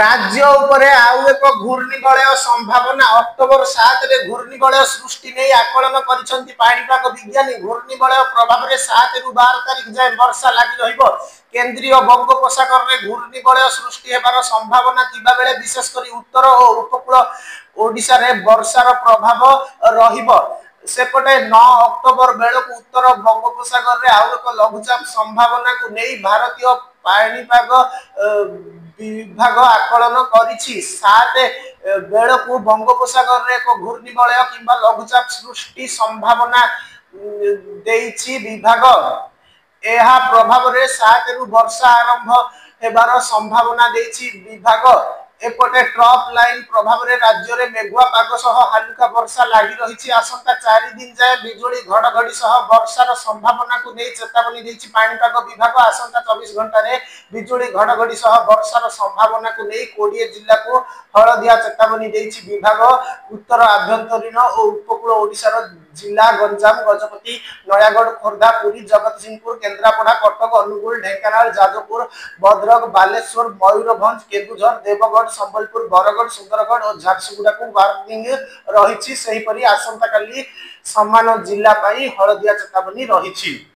राज्य उपरे आउ एक घूर्णिबलय संभावना अक्टोबर 7 रे घूर्णिबलय सृष्टि नहीं आकलन करिसेंती पाणीपाग विज्ञानी। घूर्णिबलय प्रभाव रे 7 रु 12 तारिख जाए वर्षा लागि रहिबो। केंद्रीय बंगोपसागर रे घूर्णिबलय सृष्टि हेबार संभावना थिबा बेले विशेष करी उत्तर और उपकूल ओडिशा रे वर्षार प्रभाव रहिबो। सेपटे 9 अक्टोबर बेलक उत्तर बंगोपसागर रे आउ एक लघुचाप संभावना को नहीं भारतीय पाणीपाग विभाग आकलन करिछि। 7 बेलकु बंगोपसागर रे एक घूर्णिबलय किंबा लघुचाप सृष्टि संभावना देइछि विभाग। एहा प्रभाव रे 7 रु वर्षा आरंभ हेबार संभावना देइछि विभाग। एपटे ट्रफ लाइन प्रभाव रे राज्य रे मेघुआ पाग सह हल्का वर्षा लागि रहिछि। आसंता 4 दिन जाए बिजुली घड़घड़ी सह वर्षार संभावना को नै चेतावनी देइछि पाणीपाग विभाग। आसंता 24 घंटा रे बिजुली घड़घड़ी सह वर्षार संभावना को नै 20 जिल्ला को हळदिया चेतावनी देइछि विभाग। उत्तर आभ्यंतरीण और उपकूल ओडिशार जिला गंजाम, गजपति, नयागढ़, खोर्धा, पुरी, जगतसिंहपुर, केन्द्रापड़ा, कटक, अनुगुल, ढेंकानाल, जाजपुर, भद्रक, बालेश्वर, मयूरभंज, केन्दुझर, देवगढ़, संबलपुर, बरगढ़, सुंदरगढ़ और झारसुगुड़ा को वार्निंग रही। सेहीपरि आसंता काली समान जिला हळदिया चेतावनी रही।